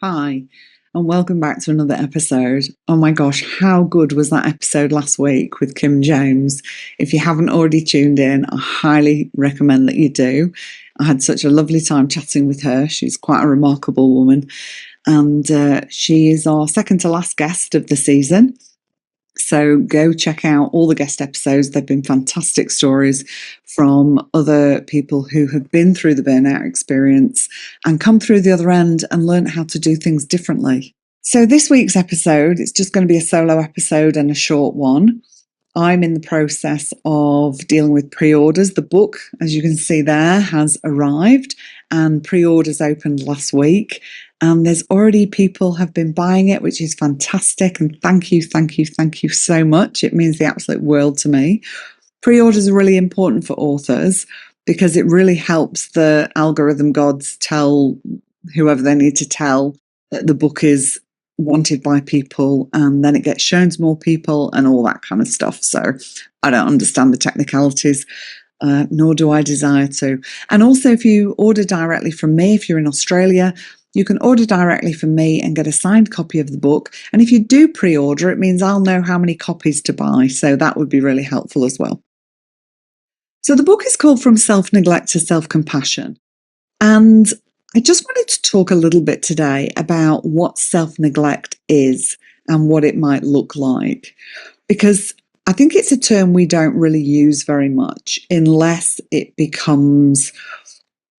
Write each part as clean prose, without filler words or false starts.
Hi, and welcome back to another episode. Oh my gosh, how good was that episode last week with Kim James? If you haven't already tuned in, I highly recommend that you do. I had such a lovely time chatting with her. She's quite a remarkable woman, and she is our second to last guest of the season. So go check out all the guest episodes. They've been fantastic stories from other people who have been through the burnout experience and come through the other end and learn how to do things differently. So this week's episode, it's just going to be a solo episode and a short one. I'm in the process of dealing with pre-orders. The book, as you can see there, has arrived and pre-orders opened last week. And there's already people have been buying it, which is fantastic. And thank you so much. It means the absolute world to me. Pre-orders are really important for authors because it really helps the algorithm gods tell whoever they need to tell that the book is wanted by people, and then it gets shown to more people and all that kind of stuff. So I don't understand the technicalities, nor do I desire to. And also, if you order directly from me, if you're in Australia, you can order directly from me and get a signed copy of the book. And if you do pre-order, it means I'll know how many copies to buy. So that would be really helpful as well. So the book is called From Self-Neglect to Self-Compassion. And I just wanted to talk a little bit today about what self-neglect is and what it might look like, because I think it's a term we don't really use very much unless it becomes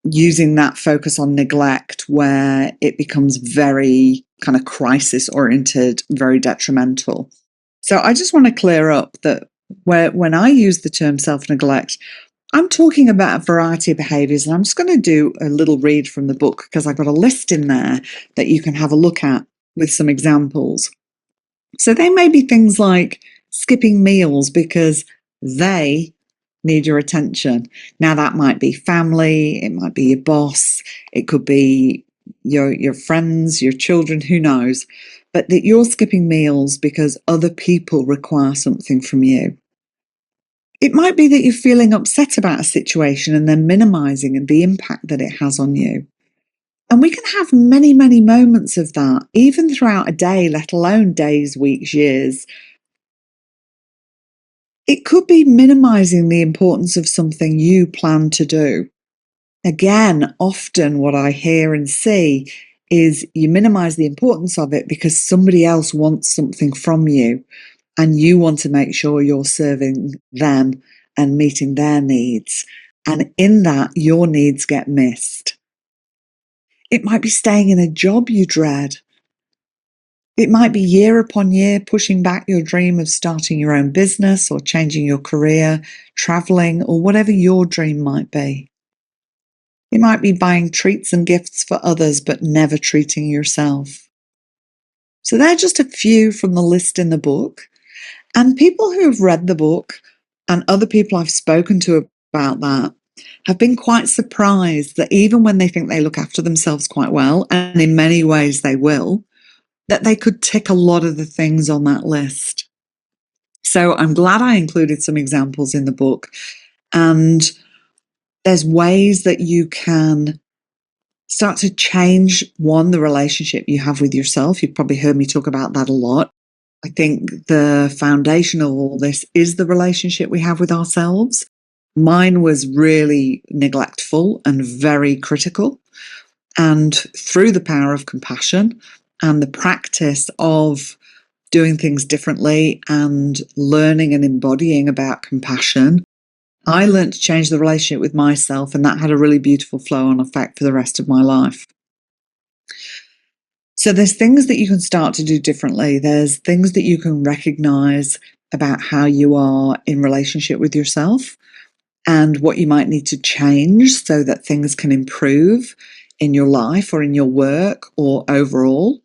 using that focus on neglect where it becomes very kind of crisis-oriented, very detrimental. So I just want to clear up that when I use the term self-neglect, I'm talking about a variety of behaviours, and I'm just going to do a little read from the book because I've got a list in there that you can have a look at with some examples. So they may be things like skipping meals because they need your attention. Now that might be family, it might be your boss, it could be your friends, your children, who knows, but that you're skipping meals because other people require something from you. It might be that you're feeling upset about a situation and then minimising the impact that it has on you. And we can have many, many moments of that, even throughout a day, let alone days, weeks, years. It could be minimising the importance of something you plan to do. Again, often what I hear and see is you minimise the importance of it because somebody else wants something from you, and you want to make sure you're serving them and meeting their needs. And in that, your needs get missed. It might be staying in a job you dread. It might be year upon year pushing back your dream of starting your own business or changing your career, traveling, or whatever your dream might be. It might be buying treats and gifts for others, but never treating yourself. So they're just a few from the list in the book. And people who have read the book and other people I've spoken to about that have been quite surprised that even when they think they look after themselves quite well, and in many ways they will, that they could tick a lot of the things on that list. So I'm glad I included some examples in the book. And there's ways that you can start to change, one, the relationship you have with yourself. You've probably heard me talk about that a lot. I think the foundation of all this is the relationship we have with ourselves. Mine was really neglectful and very critical. And through the power of compassion and the practice of doing things differently and learning and embodying about compassion, I learned to change the relationship with myself, and that had a really beautiful flow-on effect for the rest of my life. So there's things that you can start to do differently. There's things that you can recognize about how you are in relationship with yourself and what you might need to change so that things can improve in your life or in your work or overall.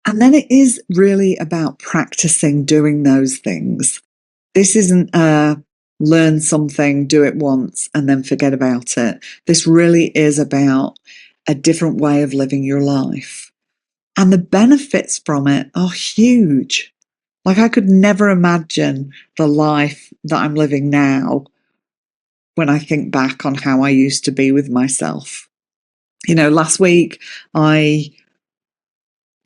And then it is really about practicing doing those things. This isn't learn something, do it once, and then forget about it. This really is about a different way of living your life. And the benefits from it are huge. Like, I could never imagine the life that I'm living now when I think back on how I used to be with myself. You know, last week I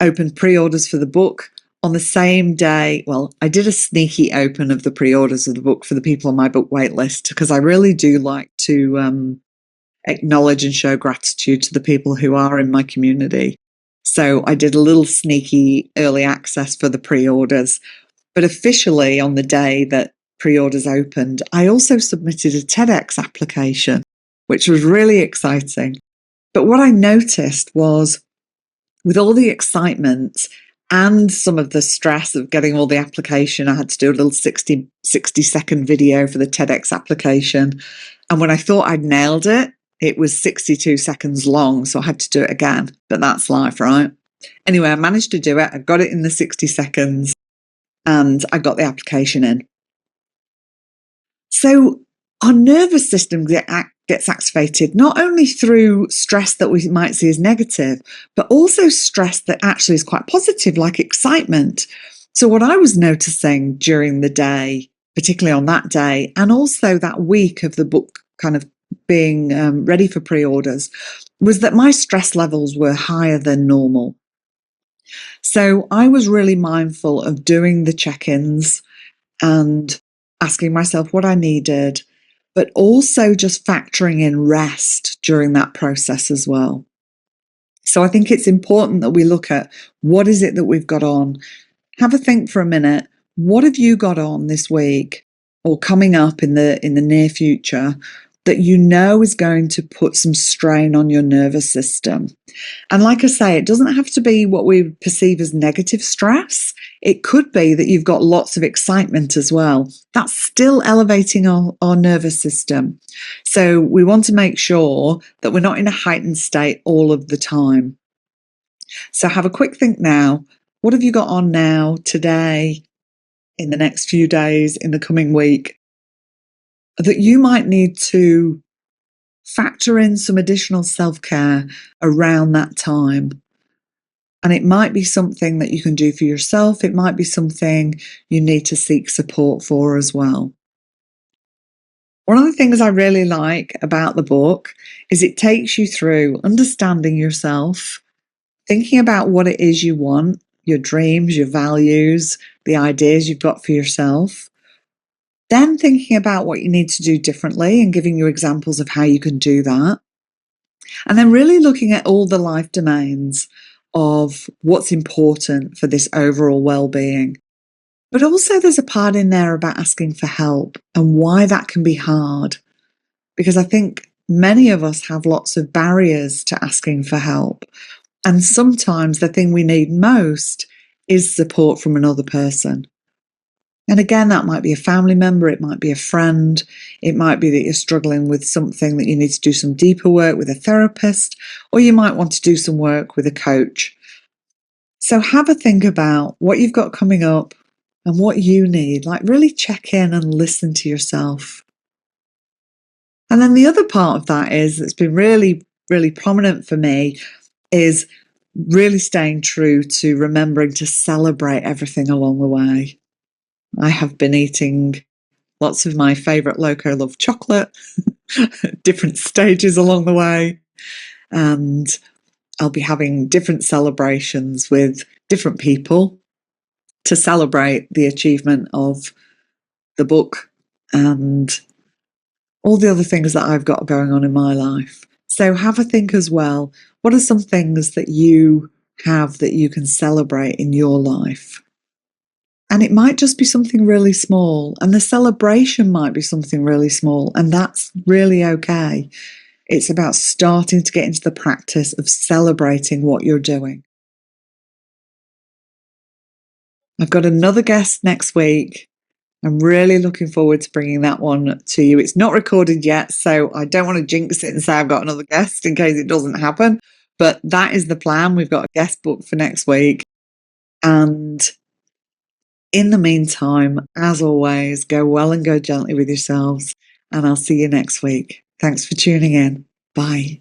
opened pre-orders for the book on the same day. Well, I did a sneaky open of the pre-orders of the book for the people on my book wait list, because I really do like to acknowledge and show gratitude to the people who are in my community. So I did a little sneaky early access for the pre-orders. But officially, on the day that pre-orders opened, I also submitted a TEDx application, which was really exciting. But what I noticed was, with all the excitement and some of the stress of getting all the application, I had to do a little 60-second video for the TEDx application. And when I thought I'd nailed it, it was 62 seconds long. So I had to do it again. But that's life, right? Anyway, I managed to do it. I got it in the 60 seconds and I got the application in. So our nervous system gets activated not only through stress that we might see as negative, but also stress that actually is quite positive, like excitement. So what I was noticing during the day, particularly on that day, and also that week of the book kind of being ready for pre-orders, was that my stress levels were higher than normal. So I was really mindful of doing the check-ins and asking myself what I needed, but also just factoring in rest during that process as well. So I think it's important that we look at what is it that we've got on. Have a think for a minute. What have you got on this week or coming up in the near future that you know is going to put some strain on your nervous system? And like I say, it doesn't have to be what we perceive as negative stress. It could be that you've got lots of excitement as well. That's still elevating our nervous system. So we want to make sure that we're not in a heightened state all of the time. So have a quick think now. What have you got on now, today, in the next few days, in the coming week, that you might need to factor in some additional self-care around that time? And it might be something that you can do for yourself. It might be something you need to seek support for as well. One of the things I really like about the book is it takes you through understanding yourself, thinking about what it is you want, your dreams, your values, the ideas you've got for yourself, then thinking about what you need to do differently and giving you examples of how you can do that. And then really looking at all the life domains of what's important for this overall well-being. But also there's a part in there about asking for help and why that can be hard. Because I think many of us have lots of barriers to asking for help. And sometimes the thing we need most is support from another person. And again, that might be a family member, it might be a friend, it might be that you're struggling with something that you need to do some deeper work with a therapist, or you might want to do some work with a coach. So have a think about what you've got coming up and what you need. Like, really check in and listen to yourself. And then the other part of that is, that's been really, really prominent for me, is really staying true to remembering to celebrate everything along the way. I have been eating lots of my favourite Loco Love chocolate, different stages along the way, and I'll be having different celebrations with different people to celebrate the achievement of the book and all the other things that I've got going on in my life. So have a think as well. What are some things that you have that you can celebrate in your life? And it might just be something really small, and the celebration might be something really small, and that's really okay. It's about starting to get into the practice of celebrating what you're doing. I've got another guest next week. I'm really looking forward to bringing that one to you. It's not recorded yet, so I don't want to jinx it and say I've got another guest in case it doesn't happen. But that is the plan. We've got a guest booked for next week. And in the meantime, as always, go well and go gently with yourselves. And I'll see you next week. Thanks for tuning in. Bye.